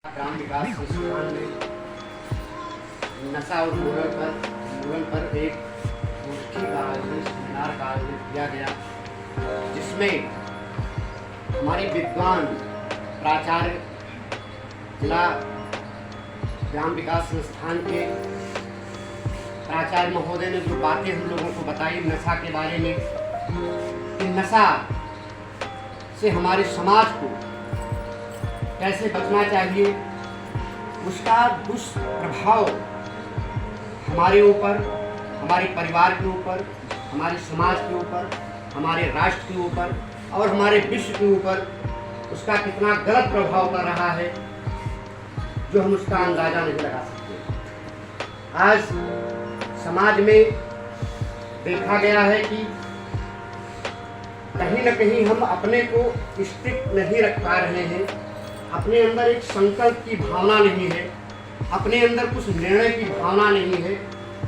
ग्राम विकास संस्थान में नशा और उन्मूलन पर एक गोष्ठी का आयोजन, सेमिनार का आयोजन किया गया, जिसमें हमारे विद्वान प्राचार्य जिला ग्राम विकास संस्थान के प्राचार्य महोदय ने जो बातें हम लोगों को बताई नशा के बारे में, कि नशा से हमारे समाज को कैसे बचना चाहिए, उसका दुष्प्रभाव हमारे ऊपर, हमारे परिवार के ऊपर, हमारे समाज के ऊपर, हमारे राष्ट्र के ऊपर और हमारे विश्व के ऊपर उसका कितना गलत प्रभाव पड़ रहा है, जो हम उसका अंदाजा नहीं लगा सकते। आज समाज में देखा गया है कि कहीं न कहीं हम अपने को स्ट्रिक्ट नहीं रख पा रहे हैं, अपने अंदर एक संकल्प की भावना नहीं है, अपने अंदर कुछ निर्णय की भावना नहीं है,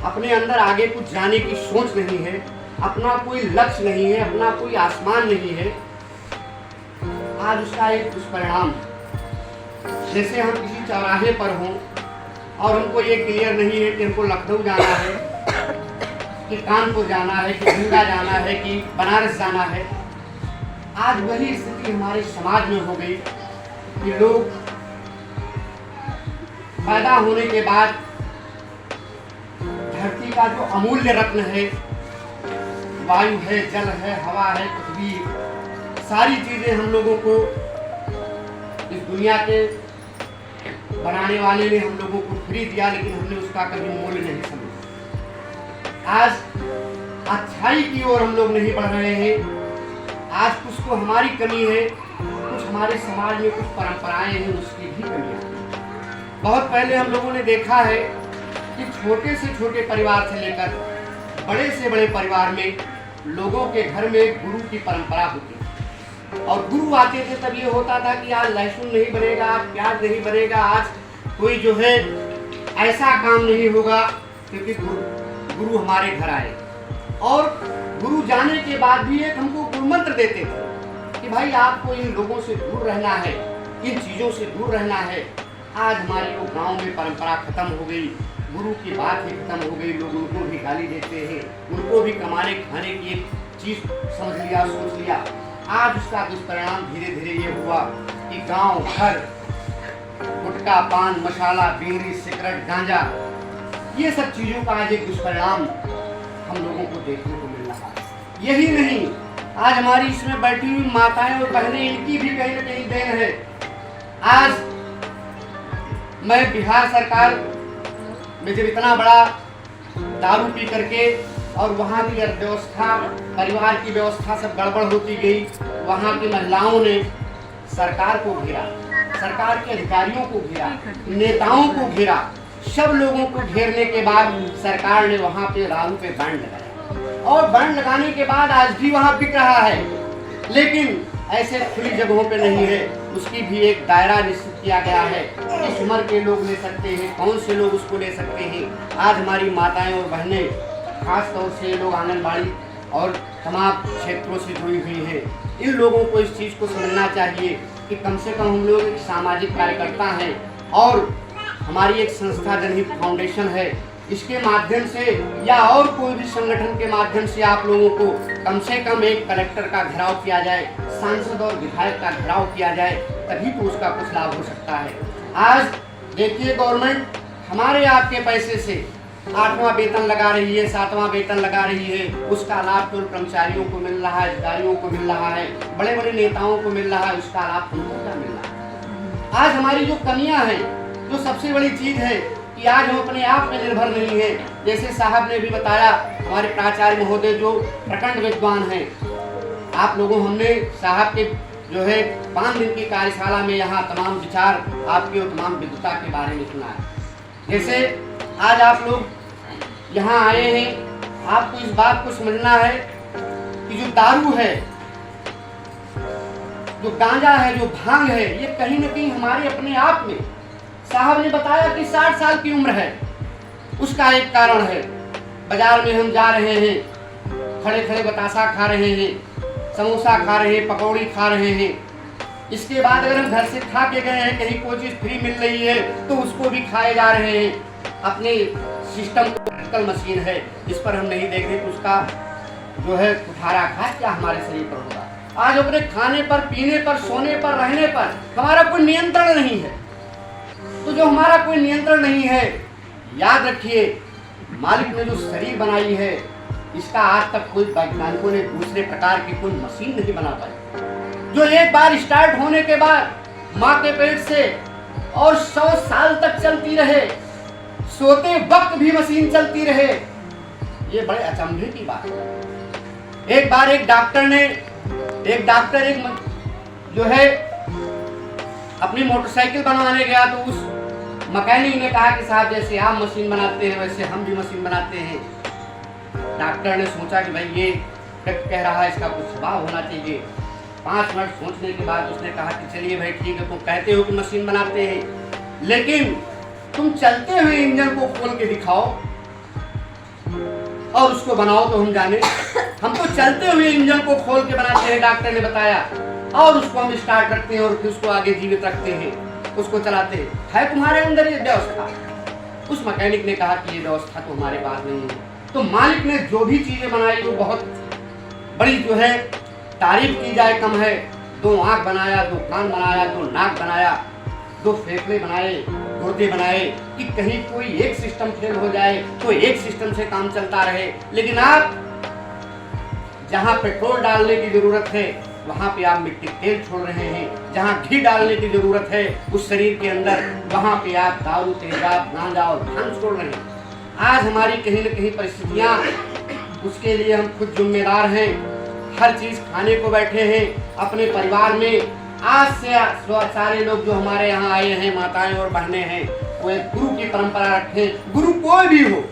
अपने अंदर आगे कुछ जाने की सोच नहीं है, अपना कोई लक्ष्य नहीं है, अपना कोई आसमान नहीं है। आज उसका एक दुष्परिणाम, जैसे हम किसी चौराहे पर हों और हमको ये क्लियर नहीं है कि हमको लखनऊ जाना है कि कानपुर जाना है कि गंगा जाना है कि बनारस जाना है। आज वही स्थिति हमारे समाज में हो गई कि लोग पैदा होने के बाद धरती का जो अमूल्य रत्न है, वायु है, जल है, हवा है, पृथ्वी, सारी चीजें हम लोगों को इस दुनिया के बनाने वाले ने हम लोगों को फ्री दिया, लेकिन हमने उसका कभी मूल्य नहीं समझा। आज अच्छाई की ओर हम लोग नहीं बढ़ रहे हैं। आज कुछ तो हमारी कमी है, कुछ हमारे समाज में कुछ परंपराएं हैं, उसकी भी कमी है। बहुत पहले हम लोगों ने देखा है कि छोटे से छोटे परिवार से लेकर बड़े से बड़े परिवार में लोगों के घर में गुरु की परंपरा होती है, और गुरु आते थे तब ये होता था कि आज लहसुन नहीं बनेगा, आज प्याज नहीं बनेगा, आज कोई जो है ऐसा काम नहीं होगा, क्योंकि गुरु हमारे घर आए। और गुरु जाने के बाद भी एक हमको गुरुमंत्र देते थे कि भाई आपको इन लोगों से दूर रहना है, इन चीज़ों से दूर रहना है। आज हमारे वो गांव में परंपरा खत्म हो गई, गुरु की बात ही खत्म हो गई। लोग उनको भी गाली देते हैं, उनको भी कमाने खाने की एक चीज़ समझ लिया, सोच लिया। आज उसका दुष्परिणाम धीरे धीरे ये हुआ कि गांव घर गुटखा, पान मसाला, बीड़ी, सिगरेट, गांजा, ये सब चीज़ों का आज एक दुष्परिणाम हम लोगों को देखने को मिल रहा है। यही नहीं, आज हमारी इसमें बैठी हुई माताएं और बहनें, इनकी भी कहीं न कहीं देन है। आज मैं बिहार सरकार में जब इतना बड़ा दारू पी करके और वहाँ की अर्थव्यवस्था, परिवार की व्यवस्था सब गड़बड़ होती गई, वहाँ की महिलाओं ने सरकार को घेरा, सरकार के अधिकारियों को घेरा, नेताओं को घेरा। सब लोगों को घेरने के बाद सरकार ने वहाँ पे दारू पे बैन लगाया, और बैन लगाने के बाद आज भी वहाँ बिक रहा है, लेकिन ऐसे खुली जगहों पे नहीं है। उसकी भी एक दायरा निश्चित किया गया है, किस उम्र के लोग ले सकते हैं, कौन से लोग उसको ले सकते हैं। आज हमारी माताएं और बहनें, खास तौर से लोग आंगनबाड़ी और तमाम क्षेत्रों से जुड़ी हुई हैं, इन लोगों को इस चीज़ को समझना चाहिए कि कम से कम हम लोग एक सामाजिक कार्यकर्ता हैं, और हमारी एक संस्था जनहित फाउंडेशन है, इसके माध्यम से या और कोई भी संगठन के माध्यम से आप लोगों को कम से कम एक कलेक्टर का घेराव किया जाए, सांसद और विधायक का घेराव किया जाए, तभी तो उसका कुछ लाभ हो सकता है। आज देखिए, गवर्नमेंट हमारे आपके पैसे से 8वां वेतन लगा रही है, 7वां वेतन लगा रही है, उसका लाभ तो कर्मचारियों को मिल रहा है, अधिकारियों को मिल रहा है, बड़े बड़े नेताओं को मिल रहा है, उसका लाभ हमको क्या मिल रहा है। आज हमारी जो कमियां हैं, जो सबसे बड़ी चीज़ है कि आज हम अपने आप में निर्भर नहीं हैं। जैसे साहब ने भी बताया, हमारे प्राचार्य महोदय जो प्रखंड विद्वान हैं, आप लोगों, हमने साहब के जो है 5 दिन की कार्यशाला में यहाँ तमाम विचार आपके और तमाम विद्वता के बारे में सुना है। जैसे आज आप लोग यहाँ आए हैं, आपको इस बात को समझना है कि जो दारू है, जो गांजा है, जो भांग है, ये कहीं न कहीं हमारे अपने आप में, साहब ने बताया कि 60 साल की उम्र है, उसका एक कारण है। बाजार में हम जा रहे हैं, खड़े खड़े बतासा खा रहे हैं, समोसा खा रहे हैं, पकौड़ी खा रहे हैं, इसके बाद अगर हम घर से खा के गए हैं, कहीं कोई चीज फ्री मिल रही है तो उसको भी खाए जा रहे हैं। अपने सिस्टम को मशीन है, इस पर हम नहीं देख रहे कि उसका जो है कुठाराघात क्या हमारे शरीर पर होगा। आज अपने खाने पर, पीने पर, सोने पर, रहने पर हमारा कोई नियंत्रण नहीं है। तो जो हमारा कोई नियंत्रण नहीं है, याद रखिए मालिक ने जो शरीर बनाई है इसका आज तक कोई वैज्ञानिकों ने दूसरे प्रकार की कोई मशीन नहीं बना पाई, जो एक बार स्टार्ट होने के बाद माँ के पेट से और 100 साल तक चलती रहे, सोते वक्त भी मशीन चलती रहे। ये बड़े अचंभे की बात है। एक बार एक डॉक्टर जो है अपनी मोटरसाइकिल बनवाने गया तो उस मैकेनिक ने कहा कि साहब जैसे आप मशीन बनाते हैं वैसे हम भी मशीन बनाते हैं। डॉक्टर ने सोचा कि भाई ये कह रहा है, इसका कुछ स्वभाव होना चाहिए। 5 मिनट सोचने के बाद उसने कहा कि चलिए भाई ठीक है, तुम कहते हो कि मशीन बनाते हैं, लेकिन तुम चलते हुए इंजन को खोल के दिखाओ और उसको बनाओ तो हम जाने। हम तो चलते हुए इंजन को खोल के बनाते हैं, डॉक्टर ने बताया, और उसको हम स्टार्ट रखते हैं और फिर उसको आगे जीवित रखते हैं, उसको चलाते हैं। है तुम्हारे अंदर ये व्यवस्था? उस मैकेनिक ने कहा कि ये व्यवस्था तो हमारे पास नहीं है। तो मालिक ने जो भी चीजें बनाई वो बहुत बड़ी जो है तारीफ की जाए कम है। 2 आंख बनाया, 2 कान बनाया, 2 नाक बनाया, 2 फेफड़े बनाए, गुर्दे बनाए कि कहीं कोई एक सिस्टम फेल हो जाए तो एक सिस्टम से काम चलता रहे। लेकिन आप जहां पेट्रोल डालने की जरूरत है वहां पे आप मिट्टी तेल छोड़ रहे हैं, जहां घी डालने की जरूरत है उस शरीर के अंदर वहां पे आप दारू, तेजाब, गांजा और भांग छोड़ रहे हैं। आज हमारी कहीं न कहीं परिस्थितियां, उसके लिए हम खुद जिम्मेदार हैं। हर चीज खाने को बैठे हैं अपने परिवार में। आज से सारे लोग जो हमारे यहाँ आए हैं, माताएं और बहनें हैं, वो एक गुरु की परंपरा रखें। गुरु कोई भी हो,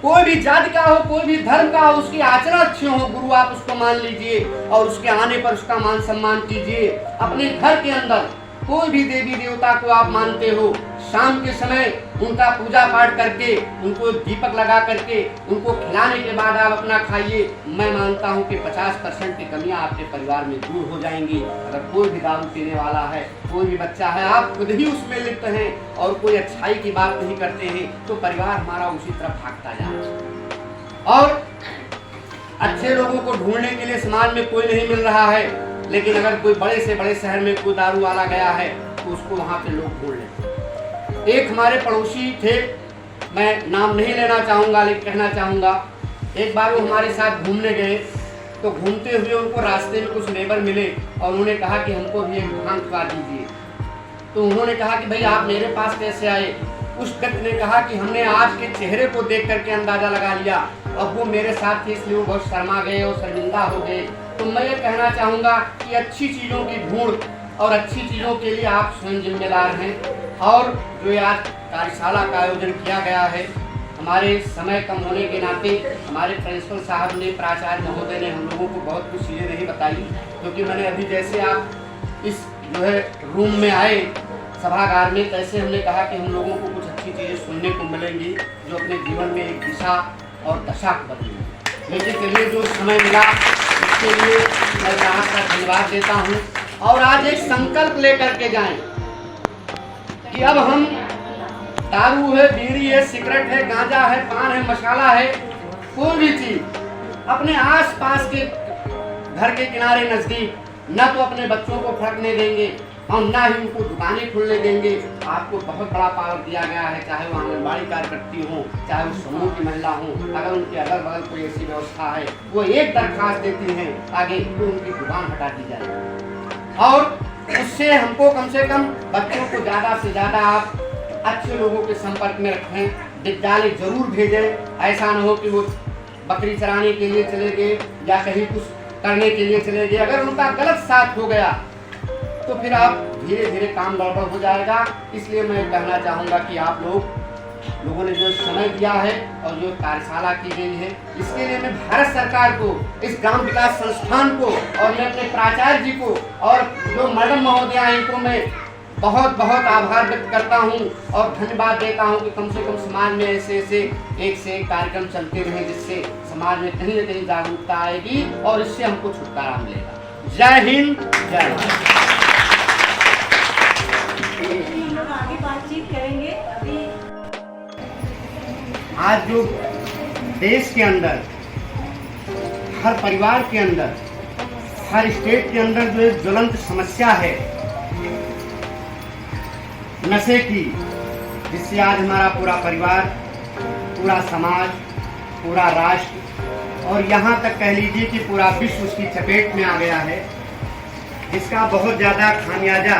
कोई भी जाति का हो, कोई भी धर्म का हो, उसकी आचरण अच्छे हो, गुरु आप उसको मान लीजिए और उसके आने पर उसका मान सम्मान कीजिए। अपने घर के अंदर कोई भी देवी देवता को आप मानते हो, शाम के समय उनका पूजा पाठ करके, उनको दीपक लगा करके, उनको खिलाने के बाद आप अपना खाइए। मैं मानता हूं कि 50% की कमियां आपके परिवार में दूर हो जाएंगी। अगर कोई भी दारू पीने वाला है, कोई भी बच्चा है, आप खुद ही उसमें लिप्त हैं और कोई अच्छाई की बात नहीं करते हैं, तो परिवार हमारा उसी तरफ भागता जा रहा है। और अच्छे लोगों को ढूंढने के लिए समाज में कोई नहीं मिल रहा है, लेकिन अगर कोई बड़े से बड़े शहर में कोई दारू वाला गया है तो उसको वहां पे लोग ढूंढ लेते। एक हमारे पड़ोसी थे, मैं नाम नहीं लेना चाहूँगा लेकिन कहना चाहूँगा, एक बार वो हमारे साथ घूमने गए तो घूमते हुए उनको रास्ते में कुछ नेबर मिले और उन्होंने कहा कि हमको भी एक भांग खिला दीजिए। तो उन्होंने कहा कि भाई आप मेरे पास कैसे आए? उस व्यक्ति ने कहा कि हमने आपके चेहरे को देख करके अंदाजा लगा लिया, अब वो मेरे साथ थे इसलिए वो बहुत शर्मा गए और शर्मिंदा हो गए। तो मैं ये कहना चाहूँगा कि अच्छी चीज़ों की ढूंढ और अच्छी चीज़ों के लिए आप स्वयं जिम्मेदार हैं। और जो आज कार्यशाला का आयोजन किया गया है, हमारे समय कम होने के नाते हमारे प्रिंसिपल साहब ने, प्राचार्य महोदय ने हम लोगों को बहुत कुछ चीज़ें नहीं बताई, क्योंकि मैंने अभी जैसे आप इस जो है रूम में आए सभागार में, तैसे हमने कहा कि हम लोगों को कुछ अच्छी चीज़ें सुनने को मिलेंगी जो अपने जीवन में एक दिशा और दशा को बदलेंगी। लेकिन चलिए जो समय मिला इसके लिए मैं आपका धन्यवाद देता हूँ। और आज एक संकल्प लेकर के जाएं कि अब हम दारू है, बीड़ी है, सिगरेट है, गांजा है, पान है, मसाला है, कोई भी चीज अपने आस पास के घर के किनारे नजदीक न तो अपने बच्चों को फटने देंगे और ना ही उनको दुकानें खुलने देंगे। आपको बहुत बड़ा पावर दिया गया है, चाहे वो आंगनबाड़ी कार्यकर्ती हो, चाहे वो समूह की महिला हो, अगर उनके अगल बगल कोई ऐसी व्यवस्था है वो एक दरखास्त देती हैं आगे तो उनकी दुकान हटा दी जाए। और उससे हमको कम से कम बच्चों को ज़्यादा से ज़्यादा आप अच्छे लोगों के संपर्क में रखें, विद्यालय जरूर भेजें। ऐसा न हो कि वो बकरी चराने के लिए चले गए या कहीं कुछ करने के लिए चले गए, अगर उनका गलत साथ हो गया तो फिर आप धीरे धीरे काम गड़बड़ हो जाएगा। इसलिए मैं कहना चाहूँगा कि आप लोगों ने जो समय दिया है और जो कार्यशाला की गई है, इसके लिए मैं भारत सरकार को, इस ग्राम विकास संस्थान को और मैं अपने प्राचार्य जी को और जो मैडम महोदया इनको मैं बहुत बहुत आभार व्यक्त करता हूँ और धन्यवाद देता हूँ कि कम से कम समाज में ऐसे ऐसे एक से एक कार्यक्रम चलते रहे जिससे समाज में कहीं न कहीं जागरूकता आएगी और इससे हमको छुटकारा मिलेगा। जय हिंद, जय भारत। हम लोग आगे बातचीत करेंगे। अभी आज जो देश के अंदर, हर परिवार के अंदर, हर स्टेट के अंदर जो एक ज्वलंत समस्या है नशे की, जिससे आज हमारा पूरा परिवार, पूरा समाज, पूरा राष्ट्र और यहाँ तक कह लीजिए कि पूरा विश्व उसकी चपेट में आ गया है, इसका बहुत ज़्यादा खामियाजा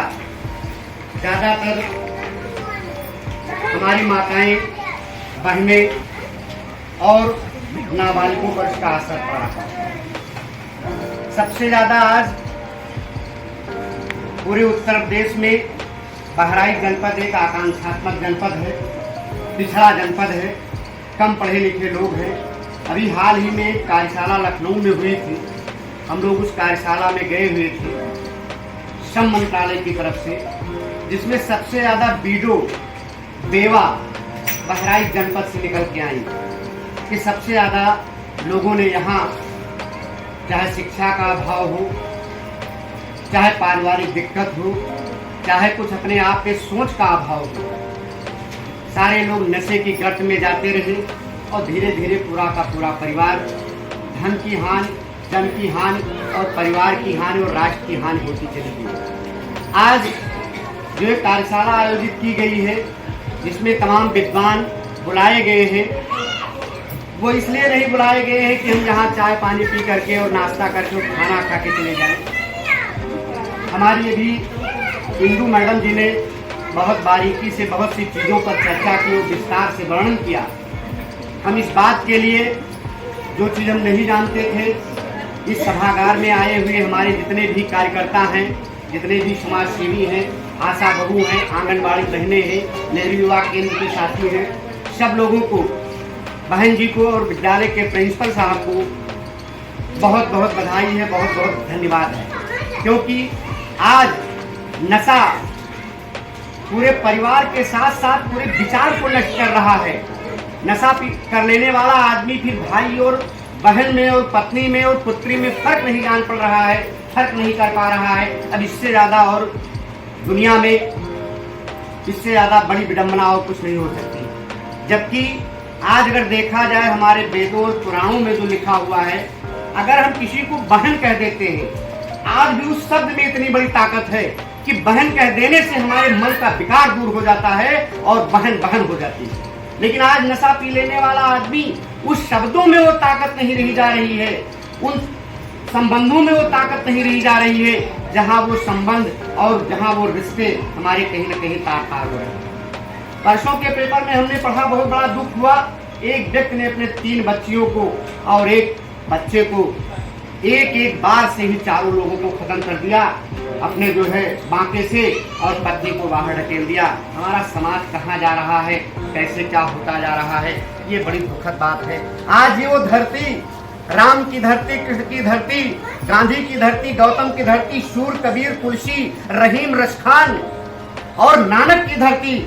ज़्यादातर हमारी माताएं, बहनें और नाबालिगों पर इसका असर पड़ा है। सबसे ज़्यादा आज पूरे उत्तर प्रदेश में बहराइच जनपद एक आकांक्षात्मक जनपद है, पिछड़ा जनपद है, कम पढ़े लिखे लोग हैं। अभी हाल ही में एक कार्यशाला लखनऊ में हुई थी, हम लोग उस कार्यशाला में गए हुए थे श्रम मंत्रालय की तरफ से, जिसमें सबसे ज़्यादा बीडो बेवा बहराइच जनपद से निकल के आई कि सबसे ज़्यादा लोगों ने यहाँ, चाहे शिक्षा का अभाव हो, चाहे पारिवारिक दिक्कत हो, चाहे कुछ अपने आप पे सोच का अभाव हो, सारे लोग नशे की गर्त में जाते रहे और धीरे धीरे पूरा का पूरा परिवार, धन की हानि, जन की हानि और परिवार की हानि और राष्ट्र की हानि होती चली गई। आज जो एक कार्यशाला आयोजित की गई है, जिसमें तमाम विद्वान बुलाए गए हैं, वो इसलिए नहीं बुलाए गए हैं कि हम यहाँ चाय पानी पी करके और नाश्ता करके और खाना खा के चले जाएं। हमारी अभी इंदू मैडम जी ने बहुत बारीकी से बहुत सी चीज़ों पर चर्चा की और विस्तार से वर्णन किया। हम इस बात के लिए, जो चीज़ हम नहीं जानते थे, इस सभागार में आए हुए हमारे जितने भी कार्यकर्ता हैं, जितने भी समाज सेवी हैं, आशा बहू हैं, आंगनबाड़ी बहनें हैं, नेहरू युवा केंद्र के साथी हैं, सब लोगों को, बहन जी को और विद्यालय के प्रिंसिपल साहब को बहुत बहुत बधाई है, बहुत बहुत धन्यवाद है। क्योंकि आज नशा पूरे परिवार के साथ साथ पूरे विचार को नष्ट कर रहा है। नशा कर लेने वाला आदमी फिर भाई और बहन में और पत्नी में और पुत्री में फर्क नहीं जान पड़ रहा है, फर्क नहीं कर पा रहा है। अब इससे ज़्यादा और दुनिया में इससे ज़्यादा बड़ी विडंबना और कुछ नहीं हो सकती। जबकि आज अगर देखा जाए हमारे वेदों और पुराणों में जो लिखा हुआ है, अगर हम किसी को बहन कह देते हैं, आज भी उस शब्द में इतनी बड़ी ताकत है कि बहन कह देने से हमारे मन का विकार दूर हो जाता है और बहन बहन हो जाती है। लेकिन आज नशा पी लेने वाला आदमी, उस शब्दों में वो ताकत नहीं रही जा रही है, उन संबंधों में वो ताकत नहीं रही जा रही है, जहाँ वो संबंध और जहाँ वो रिश्ते हमारे कहीं न कहीं तार तार हो रहे हैं। परसों के पेपर में हमने पढ़ा, बहुत बड़ा दुख हुआ, एक व्यक्ति ने अपने 3 बच्चियों को और एक बच्चे को एक बार से ही चारों लोगों को खत्म कर दिया, अपने जो है बांके से, और पत्नी को बाहर ढकेल दिया। हमारा समाज कहाँ जा रहा है, कैसे क्या होता जा रहा है, ये बड़ी दुखद बात है। आज ये वो धरती, राम की धरती, कृष्ण की धरती, गांधी की धरती, गौतम की धरती, शूर, कबीर, तुलसी, रहीम, रसखान और नानक की धरती,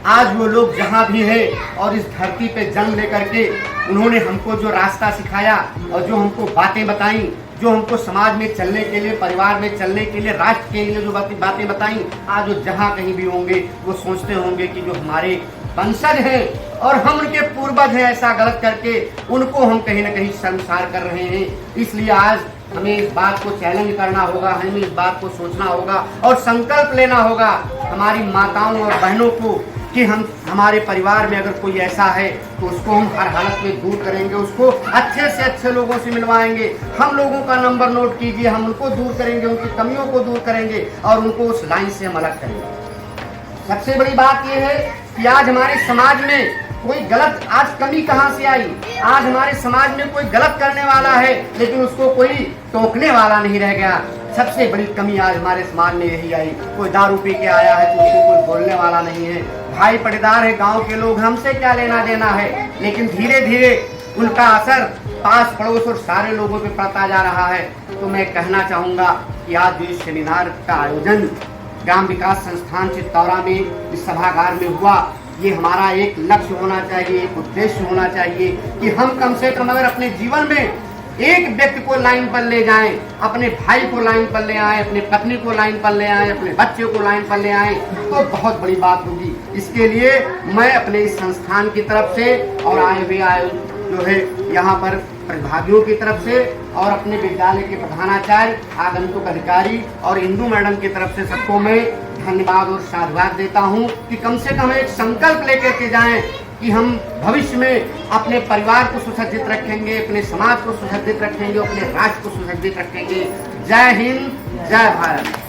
आज वो लोग जहाँ भी है और इस धरती पे जन्म लेकर के उन्होंने हमको जो रास्ता सिखाया और जो हमको बातें बताई, जो हमको समाज में चलने के लिए, परिवार में चलने के लिए, राष्ट्र के लिए जो बातें बताई, आज वो जहाँ कहीं भी होंगे वो सोचते होंगे कि जो हमारे वंशज हैं और हम उनके पूर्वज हैं, ऐसा गलत करके उनको हम कहीं ना कहीं शर्मसार कर रहे हैं। इसलिए आज हमें इस बात को चैलेंज करना होगा, हमें इस बात को सोचना होगा और संकल्प लेना होगा हमारी माताओं और बहनों को कि हम, हमारे परिवार में अगर कोई ऐसा है तो उसको हम हर हालत में दूर करेंगे, उसको अच्छे से अच्छे लोगों से मिलवाएंगे। हम लोगों का नंबर नोट कीजिए, हम उनको दूर करेंगे, उनकी कमियों को दूर करेंगे और उनको उस लाइन से हम अलग करेंगे। सबसे बड़ी बात यह है कि आज हमारे समाज में कोई गलत, आज कमी कहाँ से आई, आज हमारे समाज में कोई गलत करने वाला है लेकिन उसको कोई टोकने वाला नहीं रह गया। सबसे बड़ी कमी आज हमारे समाज में यही आई, कोई दारू पी के आया है तो उसको कोई बोलने वाला नहीं है। भाई पटेदार है, गांव के लोग, हमसे क्या लेना देना है, लेकिन धीरे धीरे उनका असर पास पड़ोस और सारे लोगों पे पड़ता जा रहा है। तो मैं कहना चाहूँगा कि आज जो इस सेमिनार का आयोजन ग्राम विकास संस्थान चित्तौरा में इस सभागार में हुआ, ये हमारा एक लक्ष्य होना चाहिए, एक उद्देश्य होना चाहिए कि हम कम से कम अगर अपने जीवन में एक व्यक्ति को लाइन पर ले जाएं, अपने भाई को लाइन पर ले आए, अपनी पत्नी को लाइन पर ले आए, अपने बच्चे को लाइन पर ले आए, तो बहुत बड़ी बात होगी। इसके लिए मैं अपने इस संस्थान की तरफ से और आए हुए जो है यहाँ पर प्रतिभागियों की तरफ से और अपने विद्यालय के प्रधानाचार्य, आगंतुक अधिकारी और इंदू मैडम की तरफ से सबको मैं धन्यवाद और साधुवाद देता हूँ कि कम से कम एक संकल्प लेकर के जाएं कि हम भविष्य में अपने परिवार को सुसज्जित रखेंगे, अपने समाज को सुसज्जित रखेंगे, अपने राष्ट्र को सुसज्जित रखेंगे। जय हिंद, जय भारत।